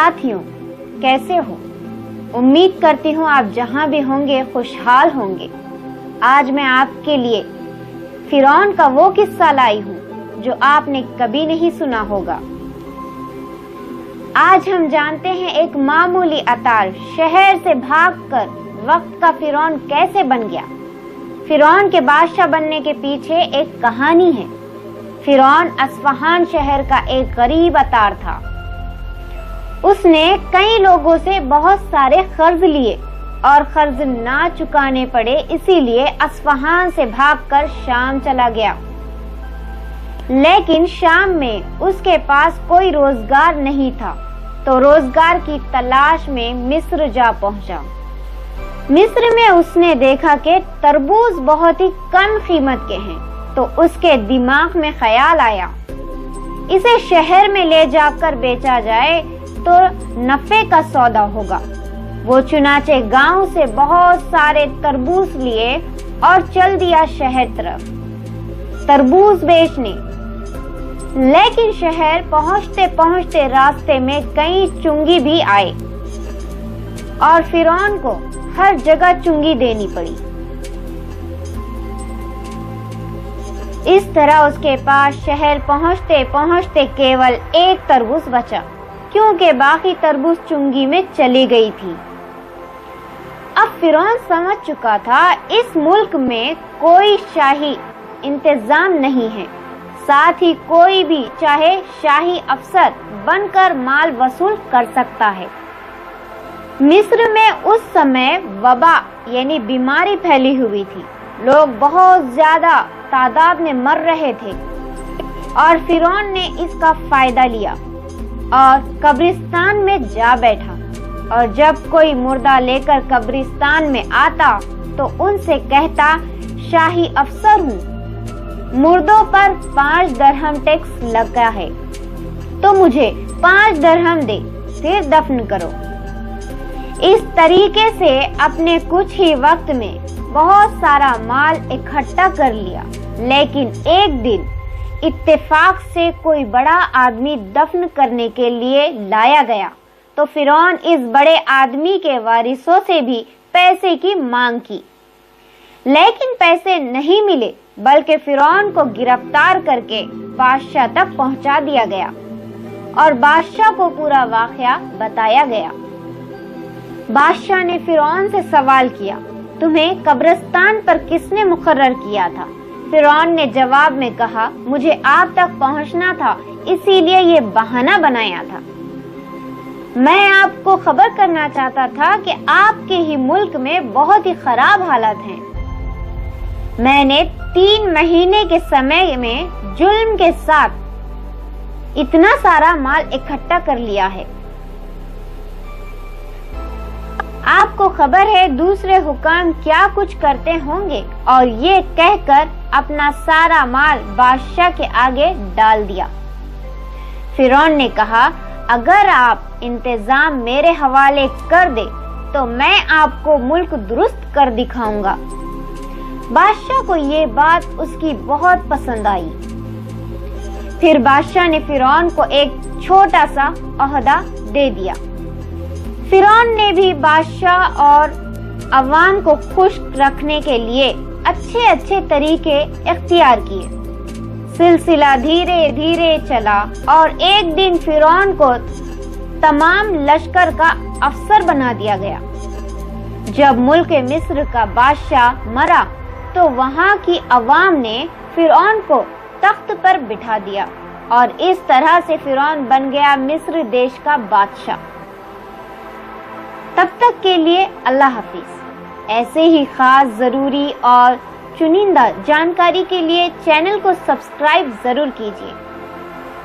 ساتھیوں، کیسے ہو؟ امید کرتی ہوں آپ جہاں بھی ہوں گے خوشحال ہوں گے۔ آج میں آپ کے لیے فرعون کا وہ قصہ لائی ہوں جو آپ نے کبھی نہیں سنا ہوگا۔ آج ہم جانتے ہیں ایک معمولی اطار شہر سے بھاگ کر وقت کا فرعون کیسے بن گیا۔ فرعون کے بادشاہ بننے کے پیچھے ایک کہانی ہے۔ فرعون اصفہان شہر کا ایک غریب اطار تھا۔ اس نے کئی لوگوں سے بہت سارے قرض لیے اور قرض نہ چکانے پڑے، اسی لیے اصفہان سے بھاگ کر شام چلا گیا۔ لیکن شام میں اس کے پاس کوئی روزگار نہیں تھا، تو روزگار کی تلاش میں مصر جا پہنچا۔ مصر میں اس نے دیکھا کہ تربوز بہت ہی کم قیمت کے ہیں، تو اس کے دماغ میں خیال آیا اسے شہر میں لے جا کر بیچا جائے تو نفع کا سودا ہوگا۔ وہ چنانچہ گاؤں سے بہت سارے تربوز لیے اور چل دیا شہر طرف تربوز بیچنے۔ لیکن شہر پہنچتے پہنچتے راستے میں کئی چنگی بھی آئے اور فرعون کو ہر جگہ چنگی دینی پڑی۔ اس طرح اس کے پاس شہر پہنچتے پہنچتے کیول ایک تربوز بچا، کیونکہ باقی تربوز چنگی میں چلی گئی تھی۔ اب فرعون سمجھ چکا تھا اس ملک میں کوئی شاہی انتظام نہیں ہے، ساتھ ہی کوئی بھی چاہے شاہی افسر بن کر مال وصول کر سکتا ہے۔ مصر میں اس سمے وبا یعنی بیماری پھیلی ہوئی تھی، لوگ بہت زیادہ تعداد میں مر رہے تھے، اور فرعون نے اس کا فائدہ لیا اور قبرستان میں جا بیٹھا، اور جب کوئی مردہ لے کر قبرستان میں آتا تو ان سے کہتا شاہی افسر ہوں، مردوں پر 5 درہم ٹیکس لگا ہے، تو مجھے 5 درہم دے پھر دفن کرو۔ اس طریقے سے اپنے کچھ ہی وقت میں بہت سارا مال اکٹھا کر لیا۔ لیکن ایک دن اتفاق سے کوئی بڑا آدمی دفن کرنے کے لیے لایا گیا، تو فرعون اس بڑے آدمی کے وارثوں سے بھی پیسے کی مانگ کی، لیکن پیسے نہیں ملے، بلکہ فرعون کو گرفتار کر کے بادشاہ تک پہنچا دیا گیا اور بادشاہ کو پورا واقعہ بتایا گیا۔ بادشاہ نے فرعون سے سوال کیا، تمہیں قبرستان پر کس نے مقرر کیا تھا؟ فرعون نے جواب میں کہا، مجھے آپ تک پہنچنا تھا، اسی لیے یہ بہانہ بنایا تھا۔ میں آپ کو خبر کرنا چاہتا تھا کہ آپ کے ہی ملک میں بہت ہی خراب حالات ہیں۔ میں نے 3 مہینے کے سمے میں ظلم کے ساتھ اتنا سارا مال اکٹھا کر لیا ہے۔ آپ کو خبر ہے دوسرے حکام کیا کچھ کرتے ہوں گے، اور یہ کہہ کر اپنا سارا مال بادشاہ کے آگے ڈال دیا۔ فرعون نے کہا، اگر آپ انتظام میرے حوالے کر دے تو میں آپ کو ملک درست کر دکھاؤں گا۔ بادشاہ کو یہ بات اس کی بہت پسند آئی۔ پھر بادشاہ نے فرعون کو ایک چھوٹا سا عہدہ دے دیا۔ فرعون نے بھی بادشاہ اور عوام کو خوش رکھنے کے لیے اچھے اچھے طریقے اختیار کیے۔ سلسلہ دھیرے دھیرے چلا اور ایک دن فرعون کو تمام لشکر کا افسر بنا دیا گیا۔ جب ملک مصر کا بادشاہ مرا تو وہاں کی عوام نے فرعون کو تخت پر بٹھا دیا، اور اس طرح سے فرعون بن گیا مصر دیش کا بادشاہ۔ تب تک کے لیے اللہ حافظ۔ ایسے ہی خاص، ضروری اور چنندہ جانکاری کے لیے چینل کو سبسکرائب ضرور کیجیے۔